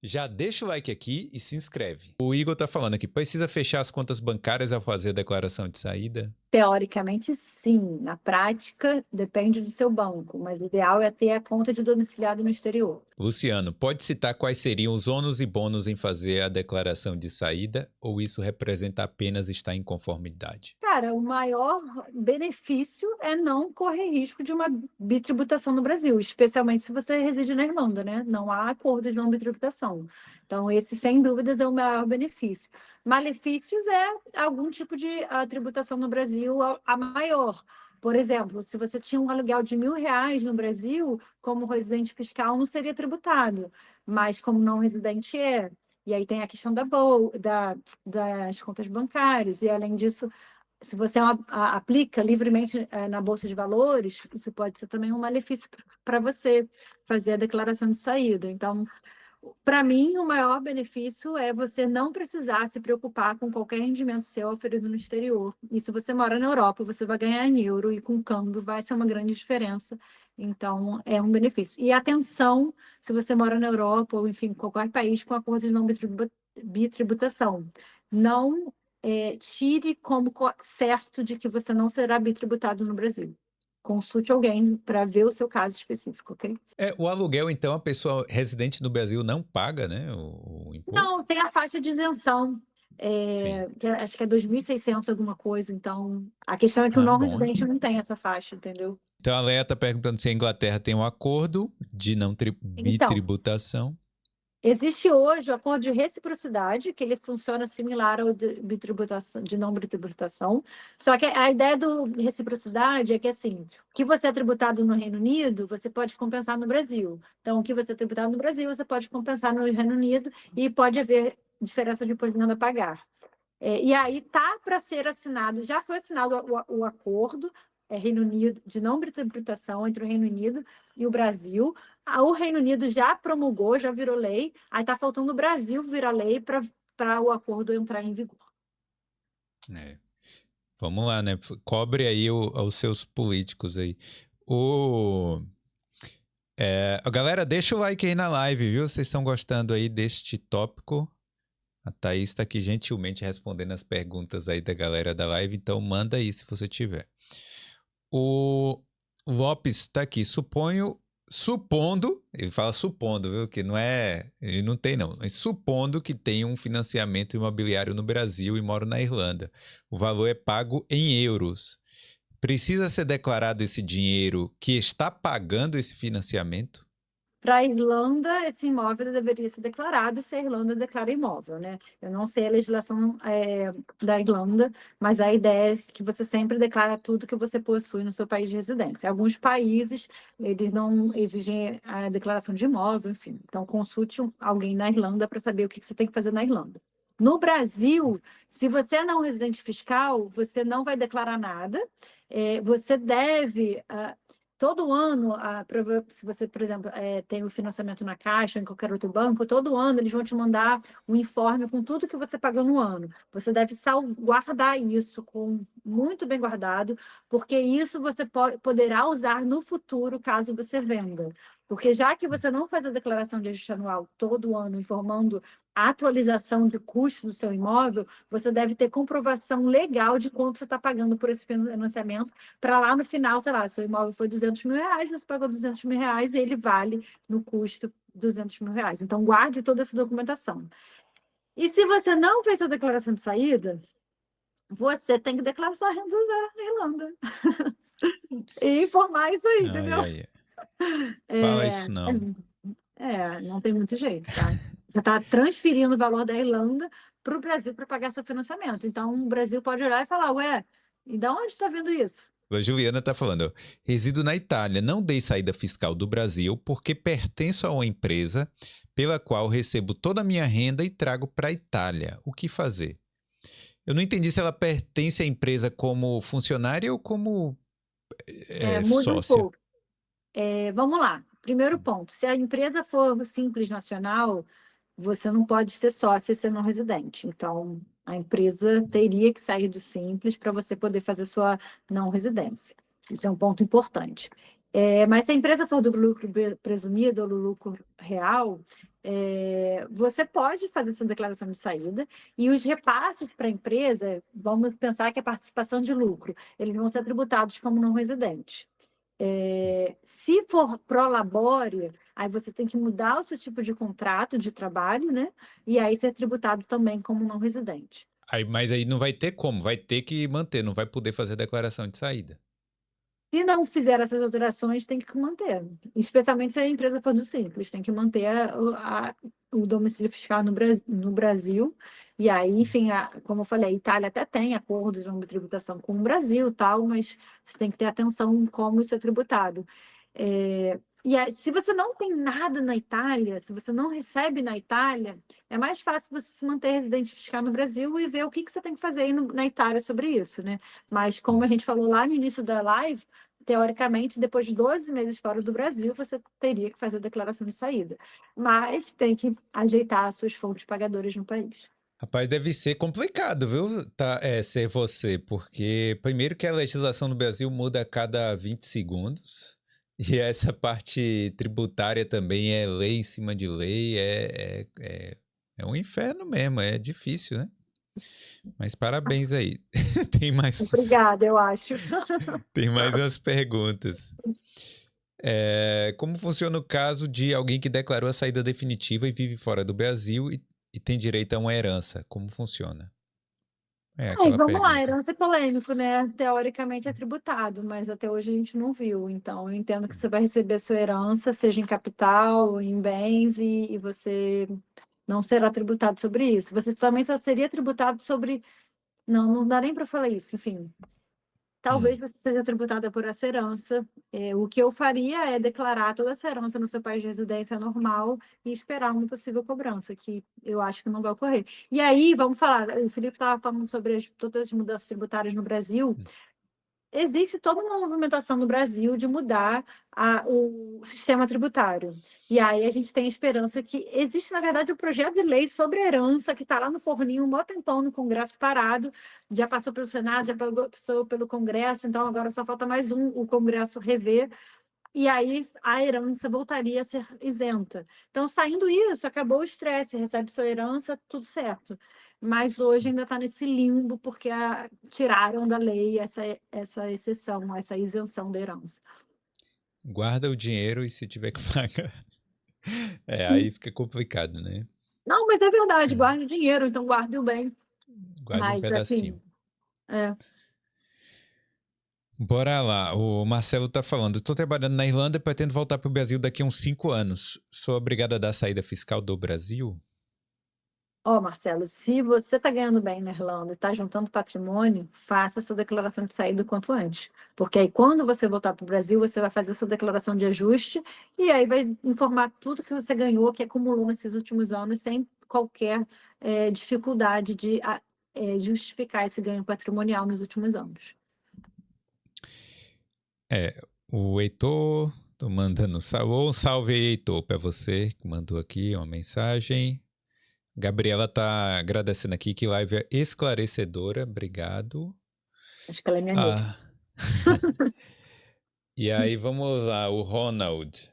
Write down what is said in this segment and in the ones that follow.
Já deixa o like aqui e se inscreve. O Igor tá falando aqui, precisa fechar as contas bancárias ao fazer a declaração de saída? Teoricamente, sim. Na prática, depende do seu banco, mas o ideal é ter a conta de domiciliado no exterior. Luciano, pode citar quais seriam os ônus e bônus em fazer a declaração de saída ou isso representa apenas estar em conformidade? Cara, o maior benefício é não correr risco de uma bitributação no Brasil, especialmente se você reside na Irlanda, né? Não há acordo de não bitributação. Então, esse, sem dúvidas, é o maior benefício. Malefícios é algum tipo de tributação no Brasil a maior. Por exemplo, se você tinha um aluguel de R$ 1.000 no Brasil, como residente fiscal, não seria tributado, mas como não residente é. E aí tem a questão das contas bancárias, e além disso, se você aplica livremente na Bolsa de Valores, isso pode ser também um malefício para você fazer a declaração de saída. Então, para mim, o maior benefício é você não precisar se preocupar com qualquer rendimento seu oferido no exterior. E se você mora na Europa, você vai ganhar em euro e com câmbio vai ser uma grande diferença. Então, é um benefício. E atenção, se você mora na Europa ou, enfim, qualquer país com acordo de não bitributação. Não tire como certo de que você não será bitributado no Brasil. Consulte alguém para ver o seu caso específico, ok? O aluguel, então, a pessoa residente no Brasil não paga, né, o Não, imposto? tem a faixa de isenção, Sim. acho que é 2.600 alguma coisa. Então, a questão é que o Ah, não bom. residente não tem essa faixa, entendeu? Então a Leia está perguntando se a Inglaterra tem um acordo de não Então, bitributação. existe hoje o acordo de reciprocidade, que ele funciona similar ao de não bitributação, só que a ideia do reciprocidade é que, assim, o que você é tributado no Reino Unido, você pode compensar no Brasil. Então, o que você é tributado no Brasil, você pode compensar no Reino Unido e pode haver diferença de imposto de renda a pagar. E aí tá para ser assinado, já foi assinado o acordo Reino Unido de não tributação entre o Reino Unido e o Brasil. O Reino Unido já promulgou, já virou lei. Aí está faltando o Brasil virar lei para o acordo entrar em vigor. É. Vamos lá, né? Cobre aí aos seus políticos aí. O... galera, deixa o like aí na live, viu? Vocês estão gostando aí deste tópico? A Thaís está aqui gentilmente respondendo as perguntas aí da galera da live, então manda aí se você tiver. O Lopes está aqui. Supondo, ele fala supondo, viu? Que não é. Ele não tem, não. Mas supondo que tem um financiamento imobiliário no Brasil e moro na Irlanda. O valor é pago em euros. Precisa ser declarado esse dinheiro que está pagando esse financiamento? Para a Irlanda, esse imóvel deveria ser declarado se a Irlanda declara imóvel, né? Eu não sei a legislação da Irlanda, mas a ideia é que você sempre declara tudo que você possui no seu país de residência. Alguns países, eles não exigem a declaração de imóvel, enfim. Então, consulte alguém na Irlanda para saber o que você tem que fazer na Irlanda. No Brasil, se você é não residente fiscal, você não vai declarar nada. Você deve todo ano, se você, por exemplo, tem o financiamento na Caixa ou em qualquer outro banco, todo ano eles vão te mandar um informe com tudo que você pagou no ano. Você deve guardar isso muito bem guardado, porque isso você poderá usar no futuro caso você venda. Porque já que você não faz a declaração de ajuste anual todo ano, informando a atualização de custo do seu imóvel, você deve ter comprovação legal de quanto você está pagando por esse financiamento, para lá no final, sei lá, seu imóvel foi R$ 200.000, você pagou R$ 200.000 e ele vale no custo R$ 200.000. Então, guarde toda essa documentação. E se você não fez sua declaração de saída, você tem que declarar sua renda da Irlanda. E informar isso aí, Ai, entendeu? ai, ai. Fala É, isso não. não tem muito jeito, tá? Você está transferindo o valor da Irlanda para o Brasil para pagar seu financiamento. Então, o Brasil pode olhar e falar, ué, e de onde está vendo isso? A Juliana está falando, ó, resido na Itália, não dei saída fiscal do Brasil porque pertenço a uma empresa pela qual recebo toda a minha renda e trago para a Itália. O que fazer? Eu não entendi se ela pertence à empresa como funcionária ou como Muda um sócia. pouco. Vamos lá. Primeiro ponto, se a empresa for simples nacional, você não pode ser sócio e ser não residente. Então, a empresa teria que sair do simples para você poder fazer sua não residência. Isso é um ponto importante. Mas se a empresa for do lucro presumido ou do lucro real, você pode fazer sua declaração de saída e os repasses para a empresa, vamos pensar que a participação de lucro, eles vão ser tributados como não residente. Se for pro labore, aí você tem que mudar o seu tipo de contrato de trabalho, né? E aí ser tributado também como não residente. Mas aí não vai ter como, vai ter que manter, não vai poder fazer declaração de saída. Se não fizer essas alterações, tem que manter. Especialmente se a empresa for do Simples, tem que manter o domicílio fiscal no Brasil. E aí, enfim, como eu falei, a Itália até tem acordos de tributação com o Brasil e tal, mas você tem que ter atenção em como isso é tributado. E aí, se você não tem nada na Itália, se você não recebe na Itália, é mais fácil você se manter residente fiscal no Brasil e ver o que você tem que fazer aí na Itália sobre isso, né? Mas como a gente falou lá no início da live, teoricamente, depois de 12 meses fora do Brasil, você teria que fazer a declaração de saída. Mas tem que ajeitar as suas fontes pagadoras no país. Rapaz, deve ser complicado, viu? Ser você, porque primeiro que a legislação no Brasil muda a cada 20 segundos. E essa parte tributária também é lei em cima de lei, é um inferno mesmo, é difícil, né? Mas parabéns aí. Obrigada, eu acho. Tem mais umas perguntas. Como funciona o caso de alguém que declarou a saída definitiva e vive fora do Brasil e tem direito a uma herança? Como funciona? Aquela Vamos lá, pergunta. herança é polêmico, né? Teoricamente é tributado, mas até hoje a gente não viu. Então, eu entendo que você vai receber a sua herança, seja em capital, em bens, e você não será tributado sobre isso. Você também só seria tributado sobre. Não, não dá nem para falar isso, enfim. Talvez você seja tributada por essa herança. O que eu faria é declarar toda essa herança no seu país de residência normal e esperar uma possível cobrança, que eu acho que não vai ocorrer. E aí, vamos falar, o Felipe estava falando sobre todas as mudanças tributárias no Brasil. Existe toda uma movimentação no Brasil de mudar o sistema tributário. E aí a gente tem a esperança que existe, na verdade, um projeto de lei sobre herança que está lá no forninho, um mó tempão no Congresso parado, já passou pelo Senado, já passou pelo Congresso, então agora só falta mais o Congresso rever, e aí a herança voltaria a ser isenta. Então, saindo isso, acabou o estresse, recebe sua herança, tudo certo. Mas hoje ainda está nesse limbo, porque tiraram da lei essa exceção, essa isenção da herança. Guarda o dinheiro e se tiver que pagar. Aí fica complicado, né? Não, mas é verdade, guarde o dinheiro, então guarde o bem. Guarde um Mas, pedacinho. assim, Bora lá, o Marcelo tá falando. Estou trabalhando na Irlanda e pretendo voltar para o Brasil daqui a uns 5 anos. Sou obrigado a dar saída fiscal do Brasil? Marcelo, se você está ganhando bem na Irlanda e está juntando patrimônio, faça a sua declaração de saída o quanto antes. Porque aí, quando você voltar para o Brasil, você vai fazer a sua declaração de ajuste e aí vai informar tudo que você ganhou, que acumulou nesses últimos anos, sem qualquer dificuldade de justificar esse ganho patrimonial nos últimos anos. O Heitor, tô mandando um salve aí, Heitor, para você que mandou aqui uma mensagem. Gabriela tá agradecendo aqui, que live é esclarecedora, obrigado. Acho que ela é minha amiga. E aí, vamos lá, o Ronald.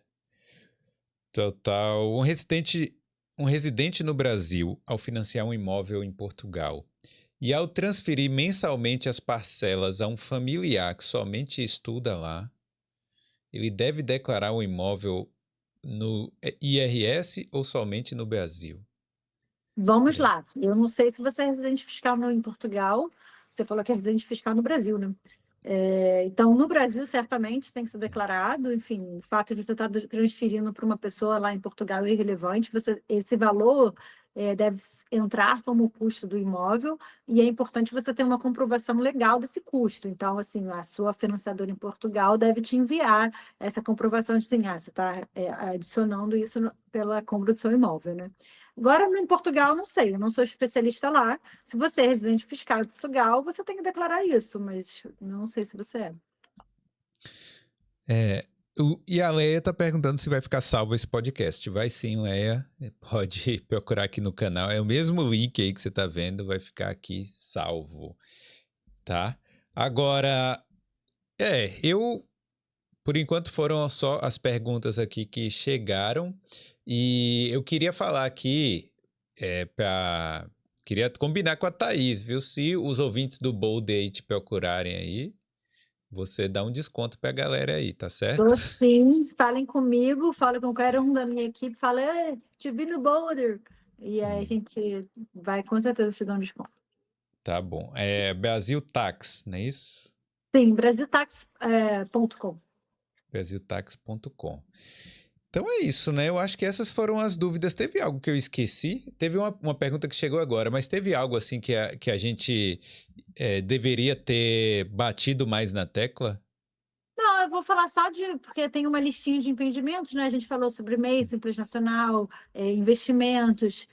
Total, um residente no Brasil, ao financiar um imóvel em Portugal, e ao transferir mensalmente as parcelas a um familiar que somente estuda lá, ele deve declarar o imóvel no IRS ou somente no Brasil? Vamos lá. Eu não sei se você é residente fiscal em Portugal. Você falou que é residente fiscal no Brasil, né? Então, no Brasil, certamente tem que ser declarado. Enfim, o fato de você estar transferindo para uma pessoa lá em Portugal é irrelevante. Esse valor deve entrar como custo do imóvel e é importante você ter uma comprovação legal desse custo. Então, assim, a sua financiadora em Portugal deve te enviar essa comprovação de assim, você está adicionando isso pela compra do seu imóvel, né? Agora, em Portugal, não sei, eu não sou especialista lá. Se você é residente fiscal em Portugal, você tem que declarar isso, mas não sei se você é. E a Leia tá perguntando se vai ficar salvo esse podcast. Vai sim, Leia. Pode procurar aqui no canal. É o mesmo link aí que você tá vendo, vai ficar aqui salvo, tá? Agora, eu por enquanto foram só as perguntas aqui que chegaram. E eu queria falar aqui, queria combinar com a Thaís, viu? Se os ouvintes do Bold aí te procurarem aí, você dá um desconto pra galera aí, tá certo? Tô sim, falem comigo, falem com qualquer um da minha equipe, fala, te vi no Boulder. E aí a gente vai com certeza te dar um desconto. Tá bom. É Brasil Tax, não é isso? Sim, brasiltax.com. Brasiltax.com. Então é isso, né? Eu acho que essas foram as dúvidas. Teve algo que eu esqueci? Teve uma pergunta que chegou agora, mas teve algo assim que a gente deveria ter batido mais na tecla? Não, eu vou falar só porque tem uma listinha de impedimentos, né? A gente falou sobre MEI, Simples Nacional, investimentos,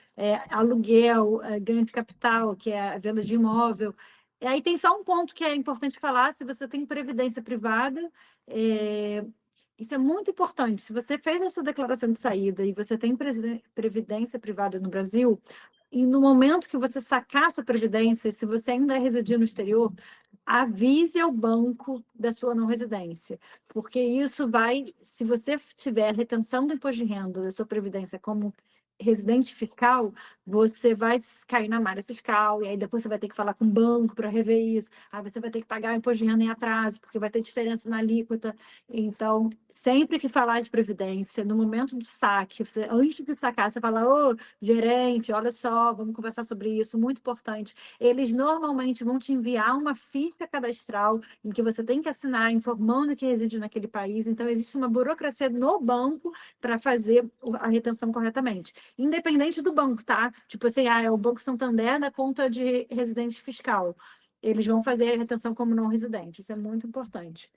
aluguel, ganho de capital, que é a venda de imóvel. E aí tem só um ponto que é importante falar, se você tem previdência privada, isso é muito importante. Se você fez a sua declaração de saída e você tem previdência privada no Brasil, e no momento que você sacar a sua previdência, se você ainda residir no exterior, avise ao banco da sua não residência, porque isso vai, se você tiver retenção do imposto de renda da sua previdência como residente fiscal, você vai cair na malha fiscal, e aí depois você vai ter que falar com o banco para rever isso, aí você vai ter que pagar o imposto de renda em atraso, porque vai ter diferença na alíquota. Então, sempre que falar de previdência, no momento do saque, você, antes de sacar, você fala, ô, gerente, olha só, vamos conversar sobre isso, muito importante. Eles normalmente vão te enviar uma ficha cadastral em que você tem que assinar informando que reside naquele país. Então, existe uma burocracia no banco para fazer a retenção corretamente. Independente do banco, tá? Tipo assim, é o Banco Santander da conta de residente fiscal. Eles vão fazer a retenção como não residente. Isso é muito importante.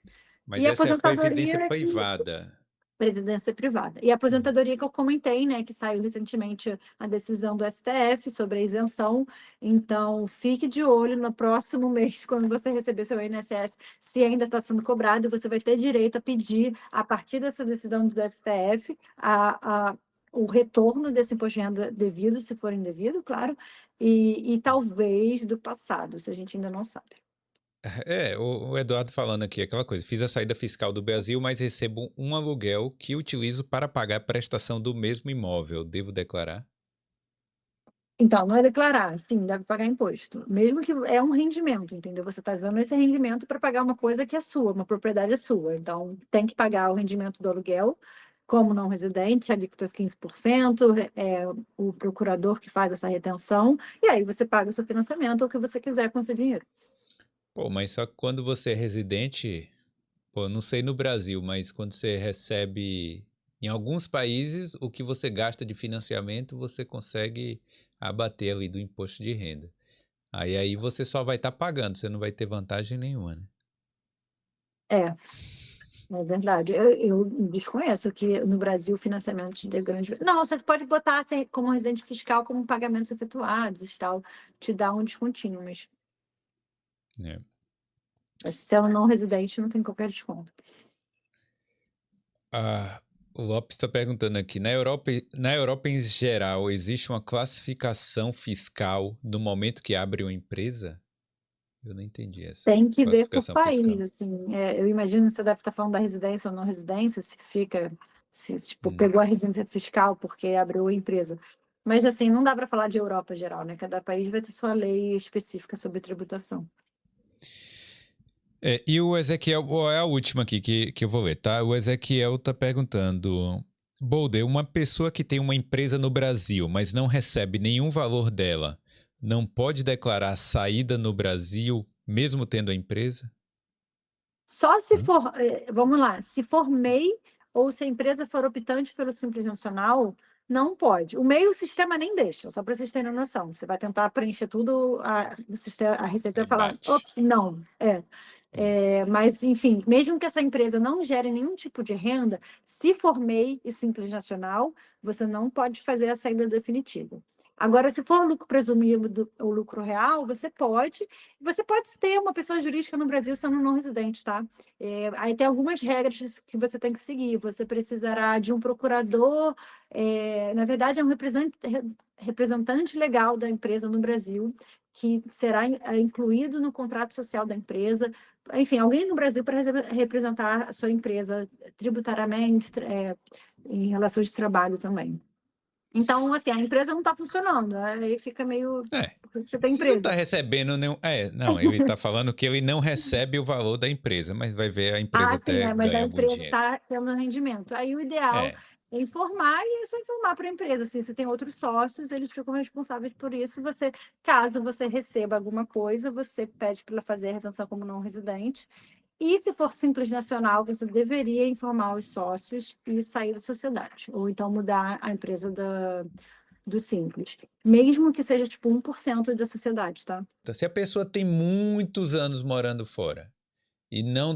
Mas E a essa é a previdência aposentadoria que privada. presidência privada. E a aposentadoria que eu comentei, né, que saiu recentemente a decisão do STF sobre a isenção. Então, fique de olho no próximo mês, quando você receber seu INSS, se ainda está sendo cobrado, você vai ter direito a pedir, a partir dessa decisão do STF, o retorno desse imposto de renda devido, se for indevido, claro, e talvez do passado, se a gente ainda não sabe. O Eduardo falando aqui, aquela coisa, fiz a saída fiscal do Brasil, mas recebo um aluguel que utilizo para pagar a prestação do mesmo imóvel. Devo declarar? Então, não é declarar, sim, deve pagar imposto. Mesmo que é um rendimento, entendeu? Você está usando esse rendimento para pagar uma coisa que é sua, uma propriedade é sua. Então, tem que pagar o rendimento do aluguel, como não residente, alíquota 15%, o procurador que faz essa retenção, e aí você paga o seu financiamento ou o que você quiser com esse dinheiro. Pô, mas só que quando você é residente, pô, não sei no Brasil, mas quando você recebe em alguns países, o que você gasta de financiamento, você consegue abater ali do imposto de renda. Aí você só vai estar pagando, você não vai ter vantagem nenhuma, né? É, é verdade. Eu desconheço que no Brasil financiamento de grande. Não, você pode botar assim, como residente fiscal, como pagamentos efetuados e tal, te dá um descontinho, mas É. se é um não residente, não tem qualquer desconto. O Lopes está perguntando aqui, na Europa em geral, existe uma classificação fiscal no momento que abre uma empresa? Eu não entendi essa Tem que ver por classificação país, fiscal. assim. Eu imagino que você deve estar falando da residência ou não residência, se tipo, Hum. pegou a residência fiscal porque abriu a empresa. Mas, assim, não dá para falar de Europa geral, né? Cada país vai ter sua lei específica sobre tributação. E o Ezequiel, é a última aqui que eu vou ler, tá? O Ezequiel tá perguntando, Bolder, uma pessoa que tem uma empresa no Brasil, mas não recebe nenhum valor dela, não pode declarar saída no Brasil, mesmo tendo a empresa? Só se for, vamos lá, se for MEI ou se a empresa for optante pelo Simples Nacional, não pode. O MEI o sistema nem deixa, só para vocês terem noção. Você vai tentar preencher tudo, a Receita Aí vai falar, bate. ops, não. Mas, enfim, mesmo que essa empresa não gere nenhum tipo de renda, se for MEI e Simples Nacional, você não pode fazer a saída definitiva. Agora, se for lucro presumido ou lucro real, você pode. Você pode ter uma pessoa jurídica no Brasil sendo não residente, tá? Aí tem algumas regras que você tem que seguir. Você precisará de um procurador, na verdade, é um representante legal da empresa no Brasil, que será incluído no contrato social da empresa. Enfim, alguém no Brasil para representar a sua empresa tributariamente, em relações de trabalho também. Então, assim, a empresa não está funcionando, aí fica meio... É. Você tem Se não empresa. está recebendo nenhum. Não, ele está falando que ele não recebe o valor da empresa, mas vai ver a empresa Ah, sim, até mas a ganhar algum empresa dinheiro. está tendo rendimento. Aí o ideal É. é informar, e é só informar para a empresa. Assim, se tem outros sócios, eles ficam responsáveis por isso. Você, caso você receba alguma coisa, você pede para ela fazer a retenção como não residente. E se for simples nacional, você deveria informar os sócios e sair da sociedade. Ou então mudar a empresa do simples. Mesmo que seja tipo 1% da sociedade, tá? Então, se a pessoa tem muitos anos morando fora e não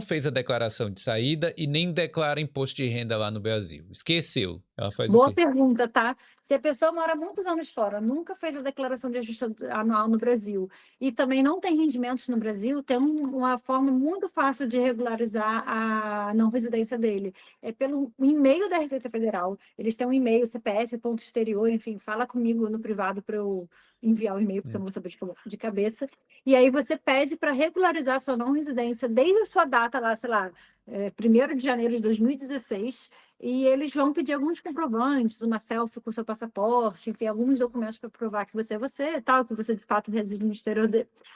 fez a declaração de saída e nem declara imposto de renda lá no Brasil, esqueceu, ela faz o Boa quê? pergunta, tá? Se a pessoa mora muitos anos fora, nunca fez a declaração de ajuste anual no Brasil e também não tem rendimentos no Brasil, tem uma forma muito fácil de regularizar a não residência dele. É pelo e-mail da Receita Federal. Eles têm um e-mail, CPF, ponto exterior, enfim, fala comigo no privado para eu enviar o e-mail, porque eu não vou saber de cabeça. E aí você pede para regularizar a sua não residência desde a sua data lá, sei lá, 1º de janeiro de 2016, e eles vão pedir alguns comprovantes, uma selfie com o seu passaporte, enfim, alguns documentos para provar que você é você, tal, que você de fato reside no exterior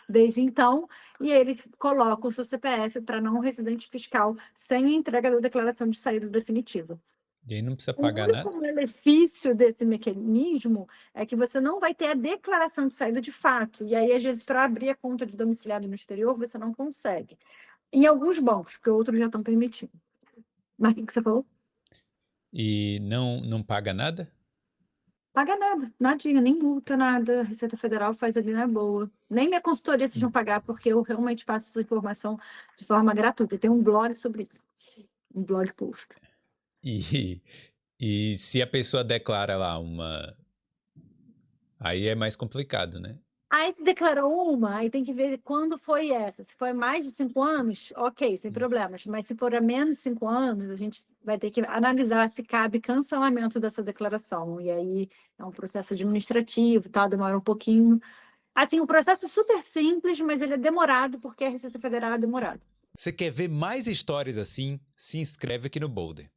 desde então, e eles colocam o seu CPF para não residente fiscal sem a entrega da declaração de saída definitiva. E aí não precisa O pagar único nada? benefício desse mecanismo é que você não vai ter a declaração de saída de fato, e aí, às vezes, para abrir a conta de domiciliado no exterior, você não consegue. Em alguns bancos, porque outros já estão permitindo. Mas o que você falou? E não paga nada? Paga nada, nadinha, nem multa, nada. A Receita Federal faz ali na boa. Nem minha consultoria vocês vão pagar, porque eu realmente passo essa informação de forma gratuita. Tem um blog sobre isso. Um blog post. E, e se a pessoa declara lá aí é mais complicado, né? Aí se declarou uma, aí tem que ver quando foi essa. Se foi mais de 5 anos, ok, sem problemas. Mas se for a menos de 5 anos, a gente vai ter que analisar se cabe cancelamento dessa declaração. E aí é um processo administrativo, tá? Demora um pouquinho. Assim, o processo é super simples, mas ele é demorado porque a Receita Federal é demorada. Você quer ver mais histórias assim? Se inscreve aqui no Boulder.